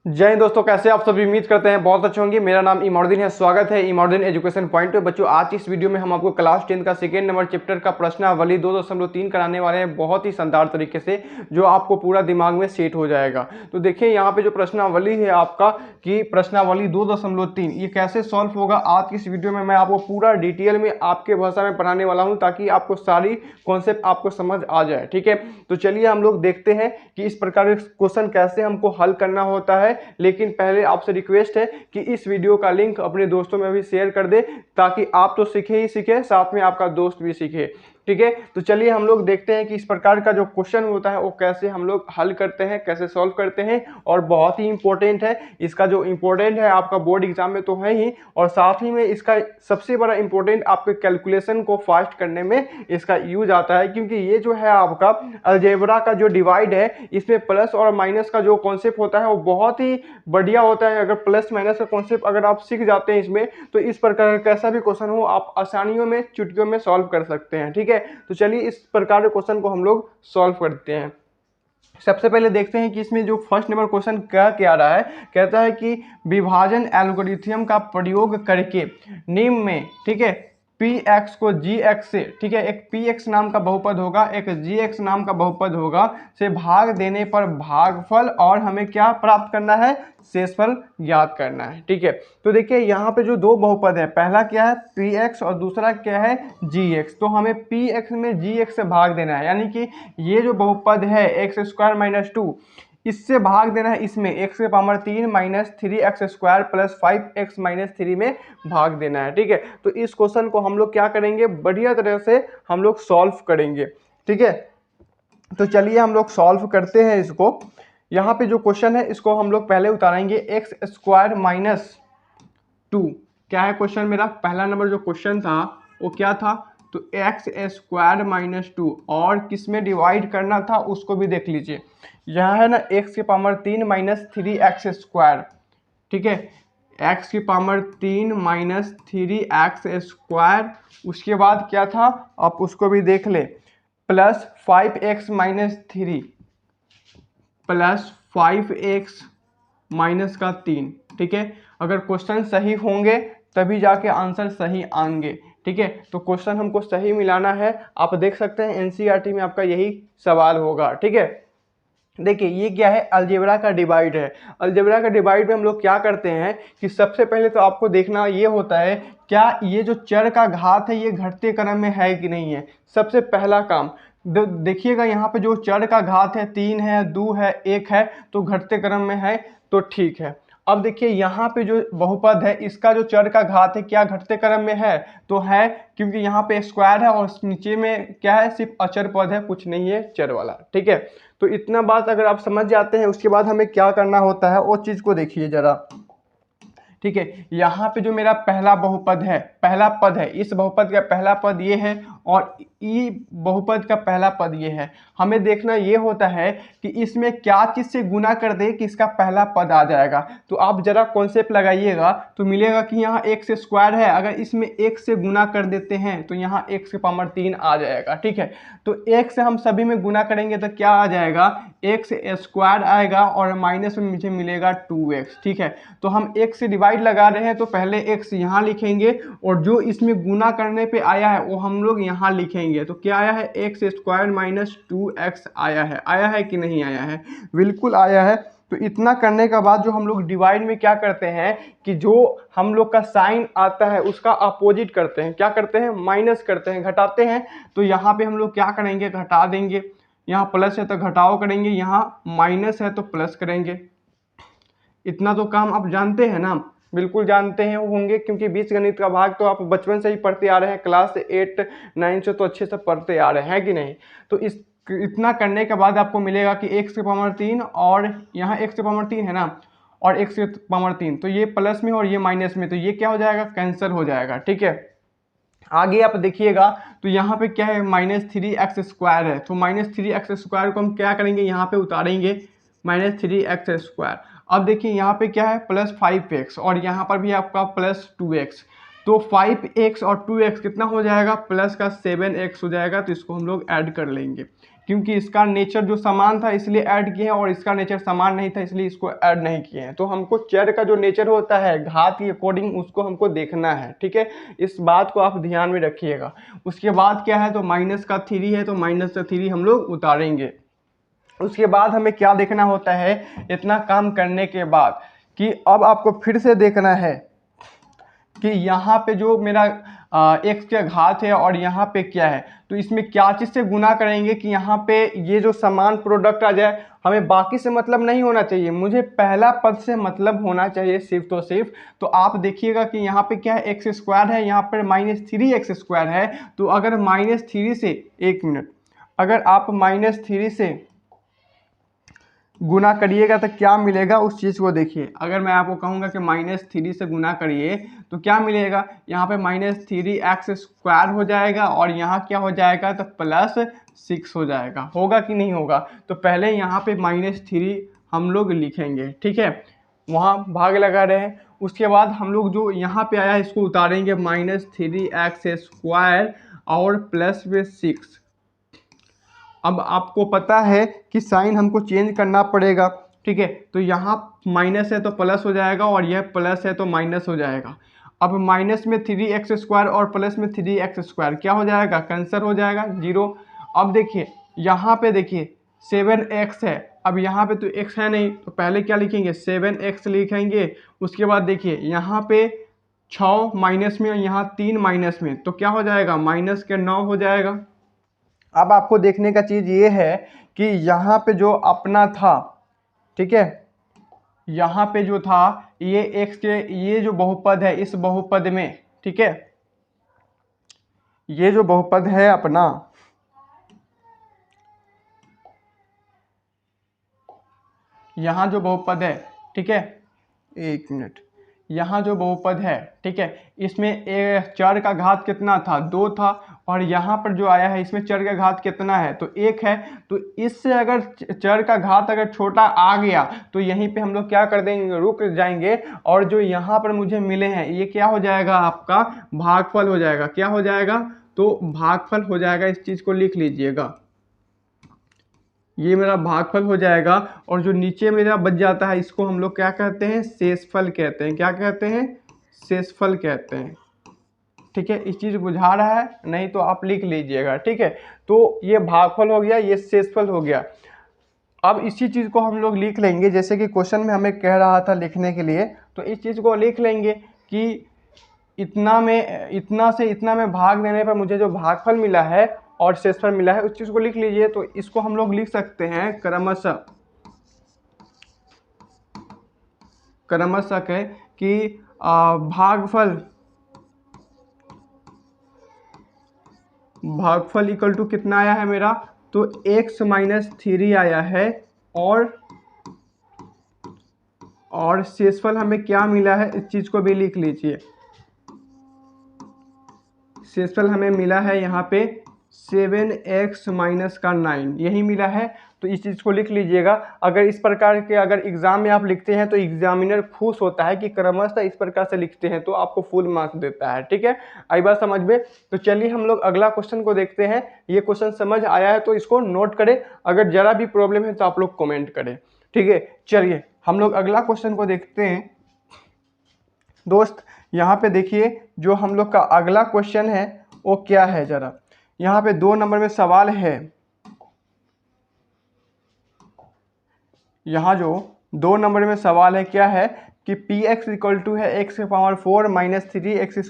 जय हिंद दोस्तों, कैसे आप सभी। उम्मीद करते हैं बहुत अच्छे होंगे। मेरा नाम इमामुद्दीन है। स्वागत है इमामुद्दीन एजुकेशन पॉइंट पे। बच्चों, आज इस वीडियो में हम आपको क्लास 10 का सेकेंड नंबर चैप्टर का प्रश्नावली 2.3 कराने वाले हैं, बहुत ही शानदार तरीके से, जो आपको पूरा दिमाग में सेट हो जाएगा। तो देखिए यहाँ पे जो प्रश्नावली है आपका कि प्रश्नावली 2.3 ये कैसे सॉल्व होगा, आज की इस वीडियो में मैं आपको पूरा डिटेल में आपके भाषा में पढ़ाने वाला हूँ, ताकि आपको सारी कॉन्सेप्ट आपको समझ आ जाए। ठीक है, तो चलिए हम लोग देखते हैं कि इस प्रकार के क्वेश्चन कैसे हमको हल करना होता है। लेकिन पहले आपसे रिक्वेस्ट है कि इस वीडियो का लिंक अपने दोस्तों में भी शेयर कर दे, ताकि आप तो सीखे ही सीखे, साथ में आपका दोस्त भी सीखे। ठीक है, तो चलिए हम लोग देखते हैं कि इस प्रकार का जो क्वेश्चन होता है वो कैसे हम लोग हल करते हैं, कैसे सॉल्व करते हैं। और बहुत ही इंपॉर्टेंट है, इसका जो इंपॉर्टेंट है आपका बोर्ड एग्जाम में तो है ही, और साथ ही में इसका सबसे बड़ा इंपॉर्टेंट आपके कैलकुलेशन को फास्ट करने में इसका यूज आता है। क्योंकि ये जो है आपका अलजेब्रा का जो डिवाइड है, इसमें प्लस और माइनस का जो कॉन्सेप्ट होता है वो बहुत ही बढ़िया होता है। अगर प्लस माइनस का कॉन्सेप्ट अगर आप सीख जाते हैं इसमें, तो इस प्रकार का कैसा भी क्वेश्चन हो आप आसानियों में चुटकियों में सॉल्व कर सकते हैं। ठीक है, तो चलिए इस प्रकार के क्वेश्चन को हम लोग सॉल्व करते हैं। सबसे पहले देखते हैं कि इसमें जो फर्स्ट नंबर क्वेश्चन क्या रहा है। कहता है कि विभाजन एल्गोरिथम का प्रयोग करके निम्न में, ठीक है, पी एक्स को जी एक्स से, ठीक है, एक पी एक्स नाम का बहुपद होगा, एक जी एक्स नाम का बहुपद होगा, से भाग देने पर भागफल और हमें क्या प्राप्त करना है, शेषफल ज्ञात करना है। ठीक है, तो देखिए यहाँ पे जो दो बहुपद है, पहला क्या है पी एक्स और दूसरा क्या है जी एक्स। तो हमें पी एक्स में जी एक्स से भाग देना है, यानी कि ये जो बहुपद है एक्स स्क्वायर माइनस 2, इससे भाग देना है इसमें एक्स के power 3 minus 3x square plus 5x minus 3 में भाग देना है। ठीक है, तो इस क्वेश्चन को हम लोग क्या करेंगे, बढ़िया तरह से हम लोग सॉल्व करेंगे। ठीक है, तो चलिए हम लोग सॉल्व करते हैं इसको। यहाँ पे जो क्वेश्चन है इसको हम लोग पहले उतारेंगे एक्स स्क्वायर माइनस 2। क्या है क्वेश्चन मेरा, पहला नंबर जो क्वेश्चन था वो क्या था, तो एक्स स्क्वायर माइनस 2 और किस में डिवाइड करना था उसको भी देख लीजिए। यहाँ है ना एक्स की पावर 3 माइनस 3x स्क्वायर। ठीक है, एक्स की पावर 3 माइनस 3x स्क्वायर, उसके बाद क्या था आप उसको भी देख ले, plus 5x minus 3 plus 5x minus का 3। ठीक है, अगर क्वेश्चन सही होंगे तभी जाके आंसर सही आएंगे। ठीक है, तो क्वेश्चन हमको सही मिलाना है। आप देख सकते हैं एनसीईआरटी में आपका यही सवाल होगा। ठीक है, देखिए ये क्या है, अलजेब्रा का डिवाइड है। अलजेब्रा का डिवाइड में हम लोग क्या करते हैं कि सबसे पहले तो आपको देखना ये होता है, क्या ये जो चर का घात है ये घटते क्रम में है कि नहीं है। सबसे पहला काम देखिएगा, यहाँ पे जो चर का घात है 3 है, 2 है, 1 है, तो घटते क्रम में है, तो ठीक है। अब देखिए यहाँ पे जो बहुपद है इसका जो चर का घात है क्या घटते क्रम में है, तो है, क्योंकि यहाँ पे स्क्वायर है और नीचे में क्या है, सिर्फ अचर पद है, कुछ नहीं है चर वाला। ठीक है, तो इतना बात अगर आप समझ जाते हैं, उसके बाद हमें क्या करना होता है वो चीज़ को देखिए जरा। ठीक है, यहाँ पे जो मेरा पहला बहुपद है, पहला पद है, इस बहुपद का पहला पद ये है और ई बहुपद का पहला पद ये है। हमें देखना ये होता है कि इसमें क्या चीज़ से गुना कर दे कि इसका पहला पद आ जाएगा। तो आप जरा कॉन्सेप्ट लगाइएगा तो मिलेगा कि यहाँ एक्स स्क्वायर है, अगर इसमें एक से गुना कर देते हैं तो यहाँ एक्स के पावर 3 आ जाएगा। ठीक है, तो एक से हम सभी में गुना करेंगे तो क्या आ जाएगा, एक्स स्क्वायर आएगा और माइनस में मुझे मिलेगा 2x। ठीक है, तो हम x से डिवाइड लगा रहे हैं तो पहले x यहाँ लिखेंगे और जो इसमें गुना करने पे आया है वो हम लोग यहाँ लिखेंगे। तो क्या आया है, एक्स स्क्वायर माइनस 2x आया है कि नहीं आया है, बिल्कुल आया है। तो इतना करने के बाद जो हम लोग डिवाइड में क्या करते हैं कि जो हम लोग का साइन आता है उसका अपोजिट करते हैं, क्या करते हैं, माइनस करते हैं, घटाते हैं। तो यहाँ पे हम लोग क्या करेंगे, घटा देंगे। यहाँ प्लस है तो घटाओ करेंगे, यहाँ माइनस है तो प्लस करेंगे। इतना तो काम आप जानते हैं ना, बिल्कुल जानते हैं होंगे, क्योंकि बीजगणित का भाग तो आप बचपन से ही पढ़ते आ रहे हैं, क्लास 8 9 से तो अच्छे से पढ़ते आ रहे हैं कि नहीं। तो इतना करने के बाद आपको मिलेगा कि एक्स के पावर 3 और यहाँ एक्स के पावर 3 है ना, और एक्स के पावर 3, तो ये प्लस में और ये माइनस में, तो ये क्या हो जाएगा, कैंसिल हो जाएगा। ठीक है, आगे आप देखिएगा तो यहाँ पे क्या है, माइनस 3x स्क्वायर है, तो माइनस 3x स्क्वायर को हम क्या करेंगे, यहाँ पे उतारेंगे माइनस 3x स्क्वायर। अब देखिए यहाँ पे क्या है, प्लस 5x और यहाँ पर भी आपका प्लस 2x, तो 5x और 2x कितना हो जाएगा, प्लस का 7x हो जाएगा। तो इसको हम लोग ऐड कर लेंगे, क्योंकि इसका नेचर जो समान था इसलिए ऐड किए हैं, और इसका नेचर समान नहीं था इसलिए इसको ऐड नहीं किए हैं। तो हमको चर का जो नेचर होता है घात के अकॉर्डिंग उसको हमको देखना है, ठीक है। इस बात को आप ध्यान में रखिएगा। उसके बाद क्या है, तो माइनस का 3 है तो माइनस का 3 हम लोग उतारेंगे। उसके बाद हमें क्या देखना होता है इतना काम करने के बाद, कि अब आपको फिर से देखना है कि यहाँ पे जो मेरा x के घात है और यहाँ पे क्या है, तो इसमें क्या चीज़ से गुना करेंगे कि यहाँ पे ये जो समान प्रोडक्ट आ जाए। हमें बाकी से मतलब नहीं होना चाहिए, मुझे पहला पद से मतलब होना चाहिए सिर्फ तो सिर्फ। तो आप देखिएगा कि यहाँ पे क्या है, एक्स स्क्वायर है, यहाँ पर -3x² है। तो अगर -3 से, एक मिनट, अगर आप -3 से गुना करिएगा तो क्या मिलेगा उस चीज़ को देखिए। अगर मैं आपको कहूँगा कि -3 से गुना करिए तो क्या मिलेगा, यहाँ पे -3x² हो जाएगा और यहाँ क्या हो जाएगा, तो +6 हो जाएगा। होगा कि नहीं होगा, तो पहले यहाँ पे -3 हम लोग लिखेंगे, ठीक है, वहाँ भाग लगा रहे हैं। उसके बाद हम लोग जो यहाँ पे आया इसको उतारेंगे, -3x² और +6। अब आपको पता है कि साइन हमको चेंज करना पड़ेगा, ठीक है। तो यहाँ माइनस है तो प्लस हो जाएगा और यह प्लस है तो माइनस हो जाएगा। अब माइनस में 3x² और प्लस में 3x² क्या हो जाएगा, कैंसर हो जाएगा, 0। अब देखिए यहाँ पे देखिए 7x है, अब यहाँ पे तो x है नहीं तो पहले क्या लिखेंगे, 7x लिखेंगे। उसके बाद देखिए यहाँ पे 6 माइनस में और यहाँ 3 माइनस में, तो क्या हो जाएगा, -9 हो जाएगा। अब आपको देखने का चीज़ ये है कि यहाँ पे जो अपना था, ठीक है, यहाँ पे जो था ये x के, ये जो बहुपद है इस बहुपद में, ठीक है, ये जो बहुपद है अपना, यहाँ जो बहुपद है, ठीक है, एक मिनट, यहाँ जो बहुपद है, ठीक है, इसमें चर का घात कितना था, 2 था, और यहाँ पर जो आया है इसमें चर का घात कितना है, तो 1 है। तो इससे अगर चर का घात अगर छोटा आ गया तो यहीं पे हम लोग क्या कर देंगे, रुक जाएंगे, और जो यहाँ पर मुझे मिले हैं ये क्या हो जाएगा, आपका भागफल हो जाएगा। क्या हो जाएगा, तो भागफल हो जाएगा। इस चीज़ को लिख लीजिएगा, ये मेरा भागफल हो जाएगा। और जो नीचे मेरा बच जाता है इसको हम लोग क्या कहते हैं, शेषफल कहते हैं। क्या कहते हैं, शेषफल कहते हैं, ठीक है। इस चीज़ बुझा रहा है, नहीं तो आप लिख लीजिएगा, ठीक है। तो ये भागफल हो गया, ये शेषफल हो गया। अब इसी चीज़ को हम लोग लिख लेंगे, जैसे कि क्वेश्चन में हमें कह रहा था लिखने के लिए, तो इस चीज़ को लिख लेंगे कि इतना से इतना में भाग देने पर मुझे जो भागफल मिला है और शेषफल मिला है उस चीज़ को लिख लीजिए। तो इसको हम लोग लिख सकते हैं क्रमशः कह कि भागफल इक्वल टू कितना आया है मेरा, तो x - 3 आया है, और शेषफल हमें क्या मिला है इस चीज़ को भी लिख लीजिए। शेषफल हमें मिला है यहाँ पे 7x - 9 यही मिला है। तो इस चीज़ को लिख लीजिएगा। अगर इस प्रकार के अगर एग्ज़ाम में आप लिखते हैं तो एग्जामिनर खुश होता है कि क्रमशः इस प्रकार से लिखते हैं, तो आपको फुल मार्क्स देता है, ठीक है। आई बात समझ में। तो चलिए हम लोग अगला क्वेश्चन को देखते हैं। ये क्वेश्चन समझ आया है तो इसको नोट करें, अगर ज़रा भी प्रॉब्लम है तो आप लोग कमेंट करें, ठीक है। चलिए हम लोग अगला क्वेश्चन को देखते हैं। दोस्त यहाँ पे देखिए जो हम लोग का अगला क्वेश्चन है वो क्या है, ज़रा यहाँ पे 2 नंबर में सवाल है। यहाँ जो 2 नंबर में सवाल है क्या है कि px इक्वल टू है x की पावर 4 - 3x² +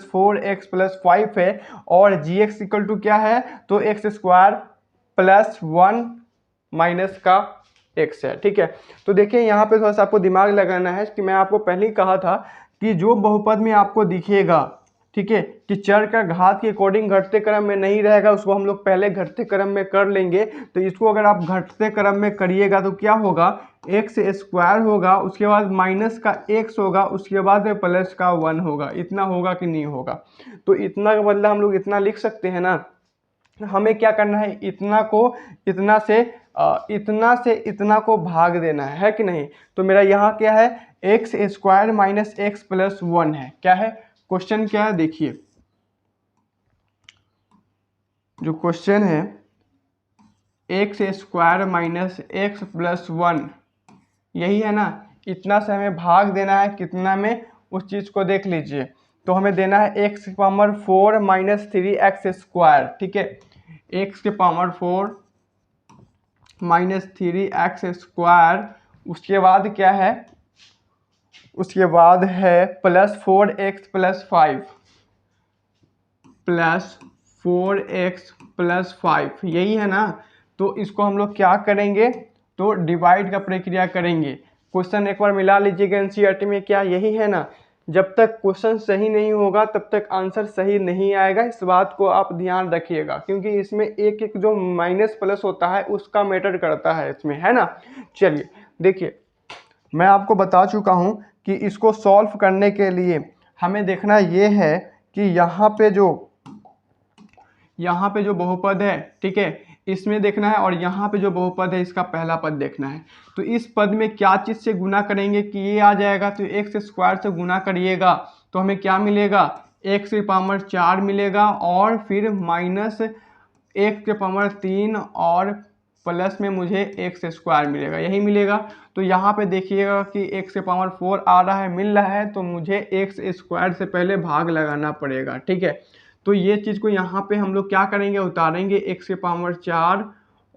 4x + 5 है, और gx इक्वल टू क्या है, तो x² + 1 - का x है, ठीक है। तो देखिए यहाँ पे थोड़ा सा आपको दिमाग लगाना है कि मैं आपको पहले ही कहा था कि जो बहुपद में आपको दिखेगा, ठीक है, कि चर का घात के अकॉर्डिंग घटते क्रम में नहीं रहेगा, उसको हम लोग पहले घटते क्रम में कर लेंगे। तो इसको अगर आप घटते क्रम में करिएगा तो क्या होगा, x² होगा, उसके बाद माइनस का x होगा, उसके बाद प्लस का 1 होगा। इतना होगा कि नहीं होगा, तो इतना का बदला हम लोग इतना लिख सकते हैं ना। हमें क्या करना है, इतना से इतना को भाग देना है कि नहीं। तो मेरा यहाँ क्या है, x² - x + 1 है। क्या है क्वेश्चन, क्या है देखिए, जो क्वेश्चन है x square minus x plus 1, यही है ना। इतना से हमें भाग देना है, कितना में, उस चीज़ को देख लीजिए। तो हमें देना है एक्स की पावर 4 माइनस 3x स्क्वायर, ठीक है। एक्स के पावर 4 माइनस 3x स्क्वायर, उसके बाद क्या है, उसके बाद है plus 4x plus 5, plus 4x plus 5, यही है ना। तो इसको हम लोग क्या करेंगे, तो डिवाइड का प्रक्रिया करेंगे। क्वेश्चन एक बार मिला लीजिएगा एनसीईआरटी में, क्या यही है ना। जब तक क्वेश्चन सही नहीं होगा तब तक आंसर सही नहीं आएगा, इस बात को आप ध्यान रखिएगा, क्योंकि इसमें एक एक जो माइनस प्लस होता है उसका मैटर करता है इसमें, है ना। चलिए देखिए, मैं आपको बता चुका हूं कि इसको सॉल्व करने के लिए हमें देखना ये है कि यहाँ पे जो बहुपद है, ठीक है, इसमें देखना है, और यहाँ पे जो बहुपद है इसका पहला पद देखना है। तो इस पद में क्या चीज़ से गुना करेंगे कि ये आ जाएगा, तो एक्स स्क्वायर से गुना करिएगा तो हमें क्या मिलेगा, एक्स की पावर 4 मिलेगा, और फिर माइनस एक्स के पावर 3 और प्लस में मुझे एक्स स्क्वायर मिलेगा, यही मिलेगा। तो यहाँ पे देखिएगा कि एक्स के पावर 4 आ रहा है, मिल रहा है, तो मुझे एक्स स्क्वायर से पहले भाग लगाना पड़ेगा, ठीक है। तो ये चीज़ को यहाँ पे हम लोग क्या करेंगे, उतारेंगे, एक्स के पावर 4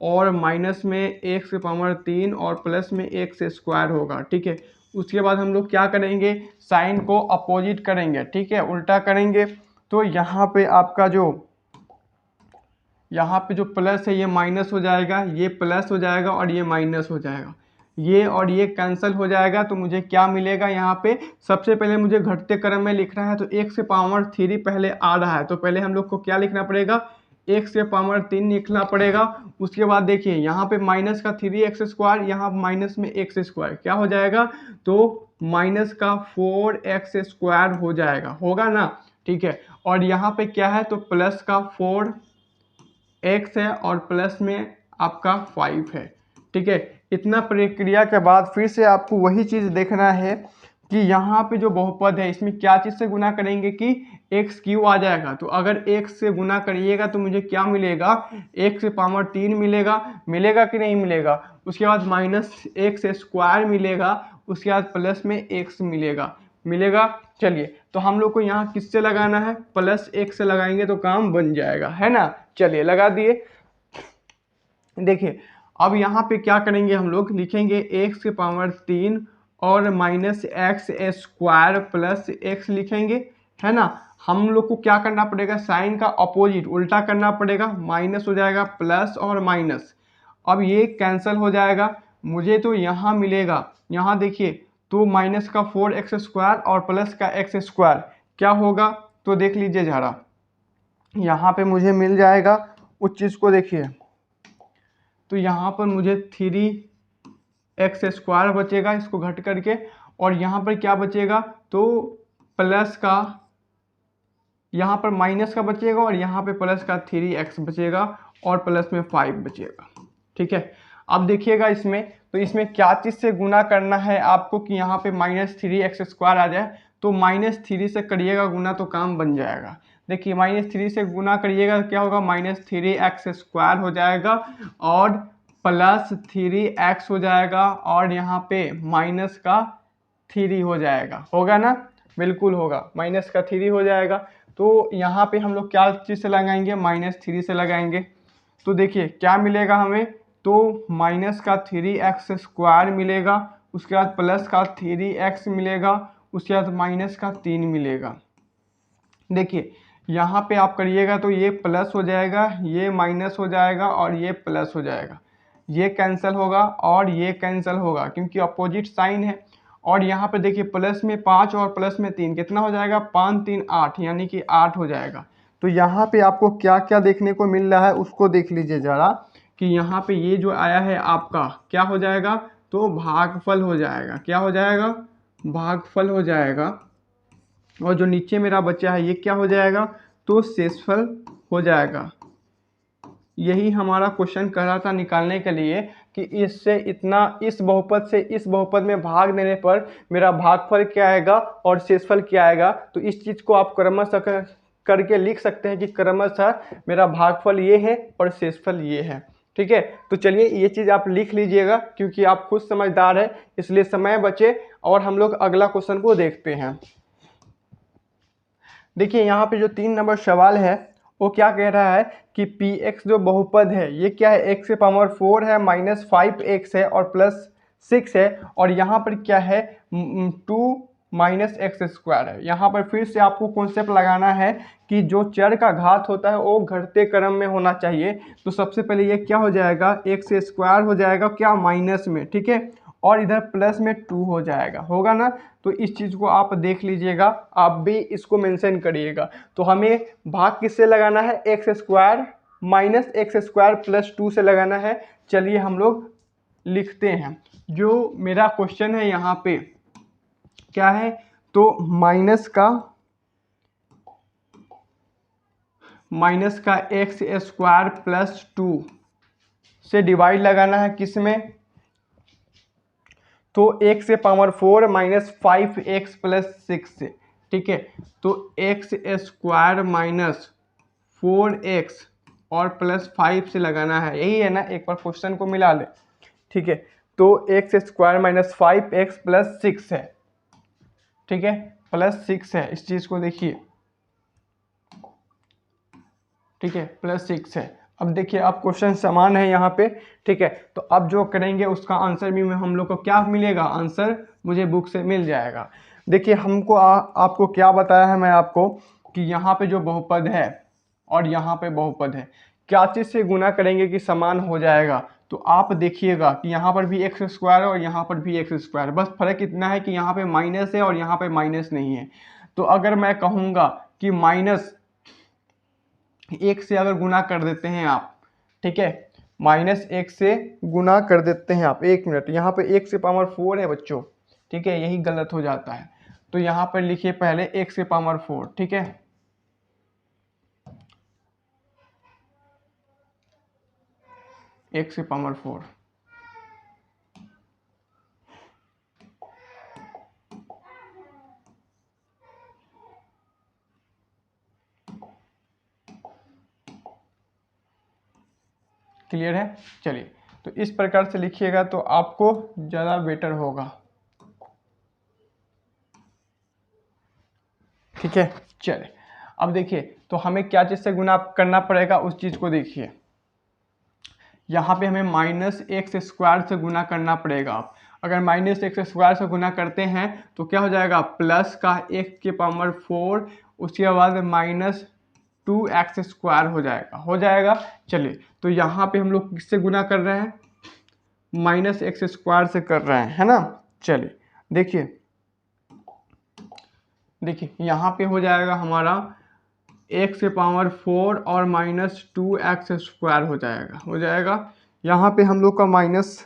और माइनस में एक्स के पावर 3 और प्लस में एक्स स्क्वायर होगा, ठीक है। उसके बाद हम लोग क्या करेंगे, साइन को अपोजिट करेंगे, ठीक है, उल्टा करेंगे। तो यहाँ पे आपका यहाँ पे जो प्लस है ये माइनस हो जाएगा, ये प्लस हो जाएगा और ये माइनस हो जाएगा, ये और ये कैंसिल हो जाएगा। तो मुझे क्या मिलेगा, यहाँ पे सबसे पहले मुझे घटते क्रम में लिख रहा है, तो एक्स के पावर 3 पहले आ रहा है, तो पहले हम लोग को क्या लिखना पड़ेगा, एक्स के पावर 3 लिखना पड़ेगा। उसके बाद देखिए यहाँ पे माइनस का 3x स्क्वायर, यहाँ माइनस में एक्स स्क्वायर क्या हो जाएगा, तो माइनस का 4x स्क्वायर हो जाएगा, होगा ना, ठीक है। और यहाँ पे क्या है, तो प्लस का 4x है और प्लस में आपका 5 है, ठीक है। इतना प्रक्रिया के बाद फिर से आपको वही चीज़ देखना है कि यहाँ पे जो बहुपद है इसमें क्या चीज़ से गुना करेंगे कि एक्स क्यू आ जाएगा। तो अगर एक्स से गुना करिएगा तो मुझे क्या मिलेगा, एक्स के पावर 3 मिलेगा, मिलेगा कि नहीं मिलेगा। उसके बाद माइनस एक्स स्क्वायर मिलेगा, उसके बाद प्लस में एक्स मिलेगा, मिलेगा। चलिए, तो हम लोग को यहाँ किससे लगाना है, प्लस एक्स से लगाएंगे तो काम बन जाएगा, है ना। चलिए लगा दिए। देखिए अब यहाँ पे क्या करेंगे, हम लोग लिखेंगे एक्स के पावर 3 और minus x square plus x लिखेंगे, है ना। हम लोग को क्या करना पड़ेगा, साइन का अपोजिट उल्टा करना पड़ेगा, माइनस हो जाएगा प्लस और माइनस। अब ये कैंसिल हो जाएगा, मुझे तो यहाँ मिलेगा, यहाँ देखिए, तो माइनस का 4x स्क्वायर और प्लस का x स्क्वायर क्या होगा, तो देख लीजिए जरा, यहाँ पे मुझे मिल जाएगा उस चीज़ को देखिए। तो यहाँ पर मुझे 3x स्क्वायर बचेगा, इसको घट करके, और यहाँ पर क्या बचेगा, तो प्लस का, यहाँ पर माइनस का बचेगा और यहाँ पे प्लस का 3x बचेगा और प्लस में 5 बचेगा, ठीक है। अब देखिएगा इसमें, तो इसमें क्या चीज़ से गुना करना है आपको कि यहाँ पे माइनस 3x स्क्वायर आ जाए, तो माइनस 3 से करिएगा गुना तो काम बन जाएगा। देखिए माइनस 3 से गुना करिएगा क्या होगा, माइनस 3x स्क्वायर हो जाएगा और प्लस 3x हो जाएगा और यहाँ पे माइनस का 3 हो जाएगा, होगा ना, बिल्कुल होगा, माइनस का 3 हो जाएगा। तो यहाँ पे हम लोग क्या चीज़ से लगाएंगे, माइनस 3 से लगाएंगे। तो देखिए क्या मिलेगा हमें, तो माइनस का 3x स्क्वायर मिलेगा, उसके बाद प्लस का 3x मिलेगा, उसके बाद माइनस का 3 मिलेगा। देखिए यहाँ पे आप करिएगा तो ये प्लस हो जाएगा, ये माइनस हो जाएगा और ये प्लस हो जाएगा, ये कैंसिल होगा और ये कैंसिल होगा क्योंकि अपोजिट साइन है। और यहाँ पे देखिए प्लस में 5 और प्लस में 3 कितना हो जाएगा, 5 3 8, यानी कि 8 हो जाएगा। तो यहाँ पे आपको क्या क्या देखने को मिल रहा है उसको देख लीजिए ज़रा, कि यहाँ पे ये जो आया है आपका क्या हो जाएगा, तो भागफल हो जाएगा, क्या हो जाएगा, भागफल हो जाएगा। और जो नीचे मेरा बच्चा है ये क्या हो जाएगा, तो शेषफल हो जाएगा। यही हमारा क्वेश्चन कह रहा था निकालने के लिए कि इससे इतना, इस बहुपद से इस बहुपद में भाग देने पर मेरा भागफल क्या आएगा और शेषफल क्या आएगा। तो इस चीज़ को आप क्रमशः करके लिख सकते हैं कि क्रमशः मेरा भागफल ये है और शेषफल ये है, ठीक है। तो चलिए ये चीज़ आप लिख लीजिएगा, क्योंकि आप खुद समझदार है, इसलिए समय बचे और हम लोग अगला क्वेश्चन को देखते हैं। देखिए यहाँ पे जो 3 नंबर सवाल है वो क्या कह रहा है कि पी एक्स जो बहुपद है ये क्या है, एक्स के पावर 4 है, माइनस 5x है और प्लस 6 है, और यहाँ पर क्या है 2 माइनस एक्स स्क्वायर है। यहाँ पर फिर से आपको कॉन्सेप्ट लगाना है कि जो चर का घात होता है वो घटते क्रम में होना चाहिए। तो सबसे पहले ये क्या हो जाएगा, एक्स स्क्वायर हो जाएगा क्या, माइनस में, ठीक है, और इधर प्लस में 2 हो जाएगा, होगा ना। तो इस चीज़ को आप देख लीजिएगा, आप भी इसको मेंशन करिएगा। तो हमें भाग किससे लगाना है, x square minus x square plus 2 से लगाना है। चलिए हम लोग लिखते हैं। जो मेरा क्वेश्चन है यहाँ पे क्या है, तो माइनस का एक्स स्क्वायर प्लस 2 से डिवाइड लगाना है किस में, तो x से पावर 4 माइनस 5x प्लस 6 से, ठीक है। तो एक्स स्क्वायर माइनस 4x और प्लस 5 से लगाना है, यही है ना, एक बार क्वेश्चन को मिला ले, ठीक है। तो x square minus 5x plus 6 है, ठीक है, प्लस 6 है, इस चीज़ को देखिए, ठीक है, प्लस 6 है। अब देखिए अब क्वेश्चन समान है यहाँ पे, ठीक है। तो अब जो करेंगे उसका आंसर भी हम लोग को क्या मिलेगा, आंसर मुझे बुक से मिल जाएगा। देखिए हमको आपको क्या बताया है मैं आपको, कि यहाँ पे जो बहुपद है और यहाँ पे बहुपद है, क्या चीज़ से गुना करेंगे कि समान हो जाएगा। तो आप देखिएगा कि यहाँ पर भी एक्स स्क्वायर है और यहाँ पर भी एक्स स्क्वायर, बस फर्क इतना है कि यहाँ पे माइनस है और यहाँ पे माइनस नहीं है। तो अगर मैं कहूँगा कि माइनस 1 से अगर गुना कर देते हैं आप, ठीक है, माइनस 1 से गुना कर देते हैं आप, 1 मिनट, यहाँ पे 1 से पावर 4 है बच्चों, ठीक है, यही गलत हो जाता है। तो यहाँ पर लिखिए पहले 1 से पावर 4, ठीक है, एक से पावर 4, क्लियर है। चलिए तो इस प्रकार से लिखिएगा तो आपको ज़्यादा बेटर होगा, ठीक है। चलिए अब देखिए तो हमें क्या चीज़ से गुना करना पड़ेगा, उस चीज़ को देखिए। यहाँ पे हमें माइनस एक्स स्क्वायर से गुना करना पड़ेगा। आप अगर माइनस एक्स स्क्वायर से गुना करते हैं तो क्या हो जाएगा, प्लस का एक्स के पावर 4, उसके बाद माइनस 2x स्क्वायर हो जाएगा। चलिए तो यहाँ पे हम लोग किससे गुना कर रहे हैं, माइनस एक्स स्क्वायर से कर रहे हैं, है ना। चलिए देखिए यहाँ पे हो जाएगा हमारा x के पावर 4 और माइनस 2x स्क्वायर हो जाएगा। यहाँ पे हम लोग का माइनस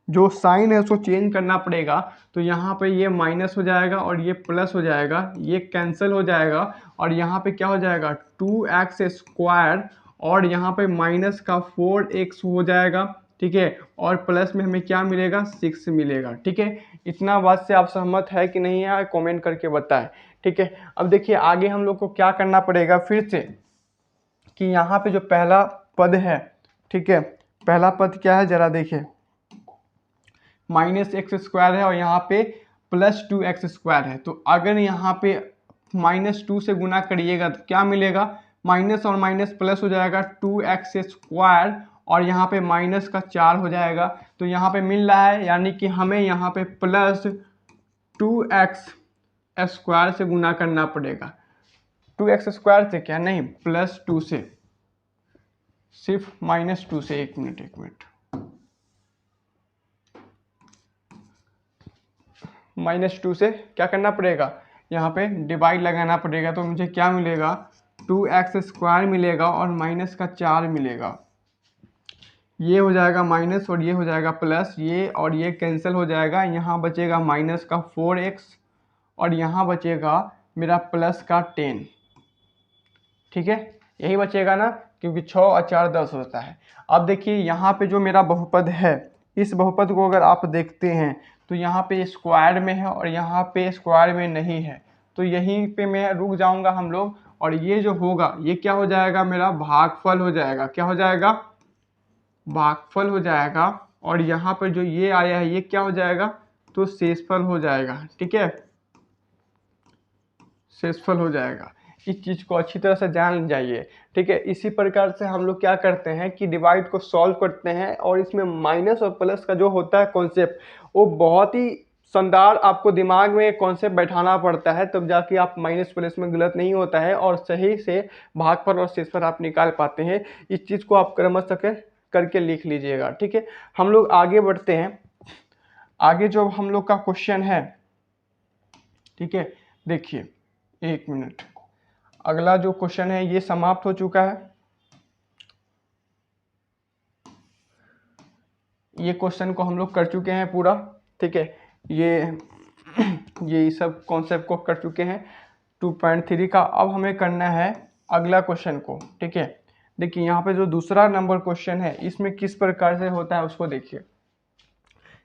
जो साइन है उसको चेंज करना पड़ेगा। तो यहाँ पे ये माइनस हो जाएगा और ये प्लस हो जाएगा, ये कैंसिल हो जाएगा, और यहाँ पे क्या हो जाएगा 2x स्क्वायर, और यहाँ पे माइनस का 4x हो जाएगा, ठीक है, और प्लस में हमें क्या मिलेगा, 6 मिलेगा, ठीक है। इतना बात से आप सहमत है कि नहीं है, कमेंट करके बताएं, ठीक है। अब देखिए आगे हम लोग को क्या करना पड़ेगा फिर से, कि यहाँ पे जो पहला पद है, ठीक है, पहला पद क्या है जरा देखिए, माइनस एक्स स्क्वायर है और यहाँ पे प्लस 2x स्क्वायर है। तो अगर यहाँ पे माइनस 2 से गुना करिएगा तो क्या मिलेगा, माइनस और माइनस प्लस हो जाएगा 2x स्क्वायर, और यहाँ पे माइनस का 4 हो जाएगा। तो यहाँ पे मिल रहा है, यानी कि हमें यहाँ पे प्लस 2x स्क्वायर से गुना करना पड़ेगा। 2x स्क्वायर से क्या, नहीं, प्लस 2 से, सिर्फ माइनस 2 से, एक मिनट, माइनस 2 से क्या करना पड़ेगा, यहाँ पे डिवाइड लगाना पड़ेगा। तो मुझे क्या मिलेगा, 2x स्क्वायर मिलेगा और माइनस का 4 मिलेगा, ये हो जाएगा माइनस और ये हो जाएगा प्लस, ये और ये कैंसिल हो जाएगा, यहाँ बचेगा माइनस का 4x और यहाँ बचेगा मेरा प्लस का 10, ठीक है, यही बचेगा ना, क्योंकि 6 और 4 10 होता है। अब देखिए यहाँ पे जो मेरा बहुपद है, इस बहुपद को अगर आप देखते हैं तो यहाँ पे स्क्वायर में है और यहाँ पे स्क्वायर में नहीं है। तो यहीं पे मैं रुक जाऊंगा हम लोग, और ये जो होगा ये क्या हो जाएगा, मेरा भागफल हो जाएगा। क्या हो जाएगा, भागफल हो जाएगा, और यहाँ पर जो ये आया है ये क्या हो जाएगा, तो शेषफल हो जाएगा। ठीक है, शेषफल हो जाएगा। इस चीज़ को अच्छी तरह से जान जाइए। ठीक है, इसी प्रकार से हम लोग क्या करते हैं कि डिवाइड को सॉल्व करते हैं, और इसमें माइनस और प्लस का जो होता है कॉन्सेप्ट, वो बहुत ही शानदार आपको दिमाग में कॉन्सेप्ट बैठाना पड़ता है, तब जाके आप माइनस प्लस में गलत नहीं होता है और सही से भागफल और शेषफल आप निकाल पाते हैं। इस चीज़ को आप क्रमश करके लिख लीजिएगा। ठीक है, हम लोग आगे बढ़ते हैं। आगे जो हम लोग का क्वेश्चन है, ठीक है, देखिए 1 मिनट, अगला जो क्वेश्चन है ये समाप्त हो चुका है। ये क्वेश्चन को हम लोग कर चुके हैं पूरा। ठीक है, ये सब कॉन्सेप्ट को कर चुके हैं 2.3 का। अब हमें करना है अगला क्वेश्चन को। ठीक है, देखिए यहाँ पे जो दूसरा नंबर क्वेश्चन है इसमें किस प्रकार से होता है उसको देखिए।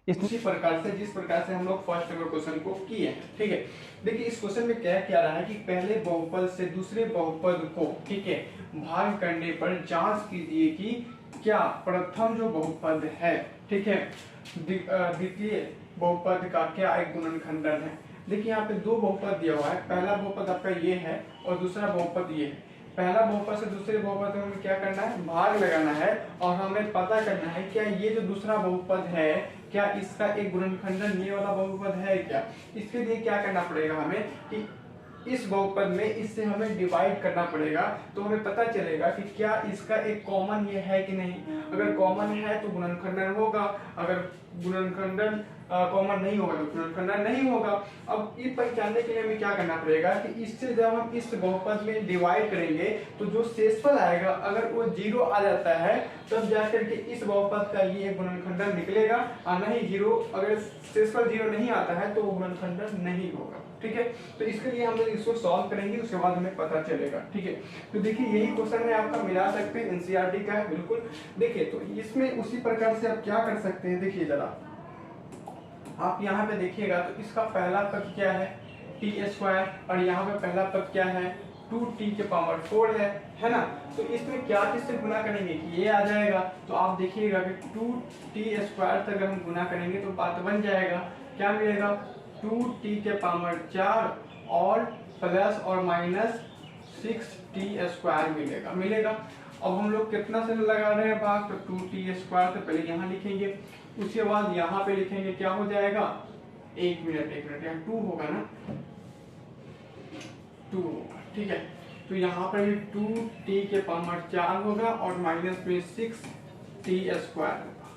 इसी प्रकार से जिस प्रकार से हम लोग फर्स्ट नंबर क्वेश्चन को किए हैं। ठीक है, देखिए इस क्वेश्चन में क्या रहा है कि पहले बहुपद से दूसरे बहुपद को, ठीक है, भाग करने पर जांच कीजिए कि क्या प्रथम जो बहुपद है, ठीक है, द्वितीय बहुपद का क्या एक गुणनखंडन है। देखिए यहाँ पे दो बहुपद दिया हुआ है, पहला बहुपद आपका ये है और दूसरा बहुपद ये है। पहला बहुपद से दूसरे बहुपद में हमें क्या करना है, भाग लगाना है, और हमें पता करना है क्या ये जो दूसरा बहुपद है क्या इसका एक गुणनखंडन ये वाला बहुपद है क्या। इसके लिए क्या करना पड़ेगा हमें कि इस बहुपद में इससे हमें डिवाइड करना पड़ेगा, तो हमें पता चलेगा कि क्या इसका एक कॉमन ये है कि नहीं। अगर कॉमन है तो गुणनखंडन होगा, अगर गुणनखंडन कॉमन नहीं होगा तो गुणनखंडन नहीं होगा। अब ये पहचानने के लिए हमें क्या करना पड़ेगा कि इससे जब हम इस बहुपद में डिवाइड करेंगे तो जो शेषफल आएगा अगर वो 0 आ जाता है तब जाकर के इस बहुपद का ये गुणनखंडन निकलेगा, और नहीं 0, अगर शेषफल 0 नहीं आता है तो वो गुणनखंडन नहीं होगा। ठीक है, तो इसके लिए हम लोग इसको सॉल्व करेंगे, उसके बाद हमें पता चलेगा। ठीक है, तो देखिए यही क्वेश्चन है आपका, मिला सकते हैं, एनसीईआरटी का है बिल्कुल। देखिए तो इसमें उसी प्रकार से आप क्या कर सकते हैं, देखिए जरा आप यहाँ पे देखिएगा तो इसका पहला पद क्या है t², और यहाँ पे पहला पद क्या है 2t⁴ है ना। तो इसमें क्या चीज से गुना करेंगे कि ये आ जाएगा, तो आप देखिएगा कि 2t² से अगर हम गुना करेंगे तो बात बन जाएगा, क्या मिलेगा 2t⁴ और प्लस और माइनस 6t² मिलेगा। अब हम लोग कितना से लगा रहे हैं भाग, तो 2t² से पहले यहाँ लिखेंगे, उसके बाद यहाँ पे लिखेंगे, क्या हो जाएगा 1 मिनट यहाँ 2 होगा ना, 2 होगा। ठीक है, तो यहाँ पर 2t⁴ होगा और माइनस में 6t² होगा।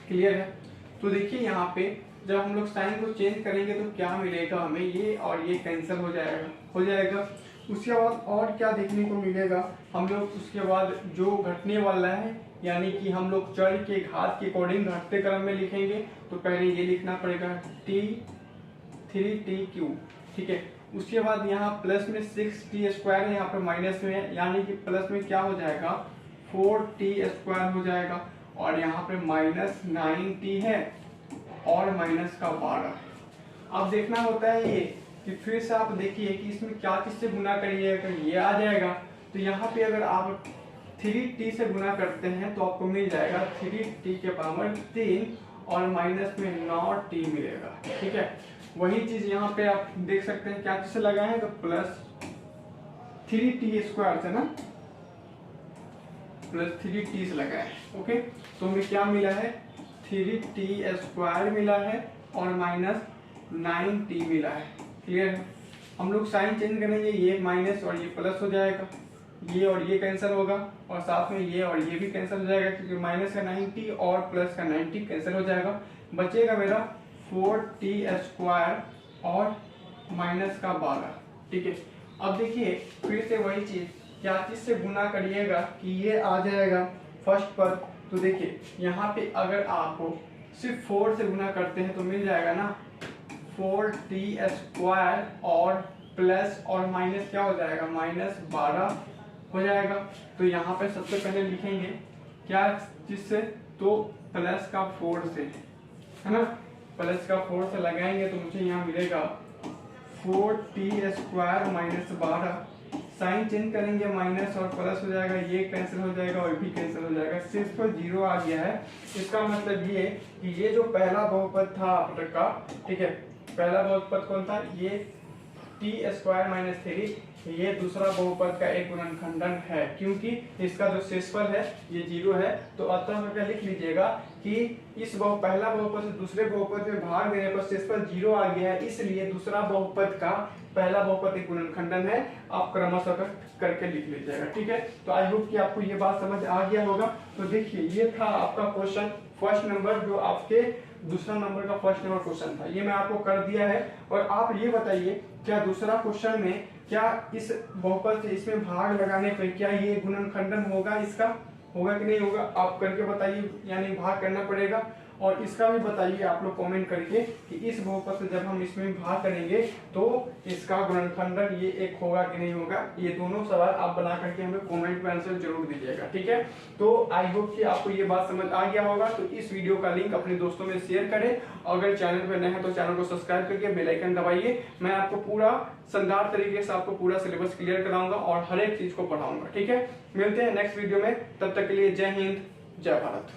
क्लियर है। तो देखिए यहाँ पे जब हम लोग साइन को चेंज करेंगे तो क्या मिलेगा हमें, ये और ये कैंसिल हो जाएगा। उसके बाद और क्या देखने को मिलेगा हम लोग, उसके बाद जो घटने वाला है यानी कि हम लोग चर के घात के अकॉर्डिंग घटते क्रम में लिखेंगे, तो पहले ये लिखना पड़ेगा t3t3। ठीक है, उसके बाद यहाँ प्लस में 6t² है, यहाँ पर माइनस में है, यानी कि प्लस में क्या हो जाएगा 4t² हो जाएगा, और यहाँ पे माइनस 9t है और माइनस का 12। अब देखना होता है ये कि फिर से आप देखिए कि इसमें क्या चीज से गुना करिएगा, ये आ जाएगा। तो यहाँ पे अगर आप 3t से गुना करते हैं तो आपको मिल जाएगा 3t⁴ और माइनस में 9t मिलेगा। ठीक है, वही चीज यहाँ पे आप देख सकते हैं क्या चीज से लगाए हैं, तो प्लस 3t² से ना, प्लस 3t से लगाए। ओके, तो हमें क्या मिला है 3t² मिला है और माइनस 9t मिला है। क्लियर है। हम लोग साइन चेंज करेंगे, ये माइनस और ये प्लस हो जाएगा, ये और ये कैंसिल होगा, और साथ में ये और ये भी कैंसिल हो जाएगा, क्योंकि माइनस का 9t और प्लस का 9t कैंसिल हो जाएगा। बचेगा मेरा 4t² और माइनस का 12। ठीक है, अब देखिए फिर से वही चीज, क्या चीज से गुना करिएगा कि ये आ जाएगा फर्स्ट पद। तो देखिए यहाँ पे अगर आप सिर्फ 4 से गुना करते हैं तो मिल जाएगा ना 4t² और प्लस और माइनस क्या हो जाएगा माइनस 12 हो जाएगा। तो यहाँ पे सबसे पहले लिखेंगे क्या चीज से, तो प्लस का 4 से, है ना, प्लस का 4 से लगाएंगे तो मुझे यहाँ मिलेगा 4t² माइनस 12 साइन चेंज करेंगे माइनस और प्लस हो जाएगा, ये कैंसिल हो जाएगा और भी कैंसिल हो जाएगा, सिर्फ 0 आ गया है। इसका मतलब ये कि ये जो पहला बहुपद था आपका, ठीक है, पहला बहुपद कौन था, ये टी स्क्वायर माइनस 3, ये दूसरा बहुपद का एक गुणनखंडन है, क्योंकि इसका जो शेषफल है ये 0 है। तो अतः क्या लिख लीजिएगा कि इस पहला बहुपद से दूसरे बहुपद में भाग देने पर शेषफल 0 आ गया है, इसलिए दूसरा बहुपद का पहला बहुपद एक गुणनखंडन है। आप क्रमशः करके लिख लीजिएगा, ठीक है। तो आई होप कि आपको ये बात समझ आ गया होगा। तो देखिए ये था आपका क्वेश्चन फर्स्ट नंबर, जो आपके दूसरा नंबर का फर्स्ट नंबर क्वेश्चन था, ये मैं आपको कर दिया है। और आप ये बताइए क्या दूसरा क्वेश्चन में क्या इस बहुपद से इसमें भाग लगाने पर क्या ये गुणनखंडन होगा, इसका होगा कि नहीं होगा, आप करके बताइए, यानी भाग करना पड़ेगा। और इसका भी बताइए आप लोग कमेंट करके कि इस बहुपद से जब हम इसमें भाग करेंगे तो इसका गुणनखंडन ये एक होगा कि नहीं होगा। ये दोनों सवाल आप बना करके हमें कमेंट में आंसर जरूर दीजिएगा, ठीक है। तो आई होप कि आपको ये बात समझ आ गया होगा। तो इस वीडियो का लिंक अपने दोस्तों में शेयर करें। अगर चैनल पर नए हैं तो चैनल को सब्सक्राइब करके बेल आइकन दबाइए। मैं आपको पूरा शानदार तरीके से आपको पूरा सिलेबस क्लियर कराऊंगा और हर एक चीज को पढ़ाऊंगा, ठीक है। मिलते हैं नेक्स्ट वीडियो में, तब तक के लिए जय हिंद, जय भारत।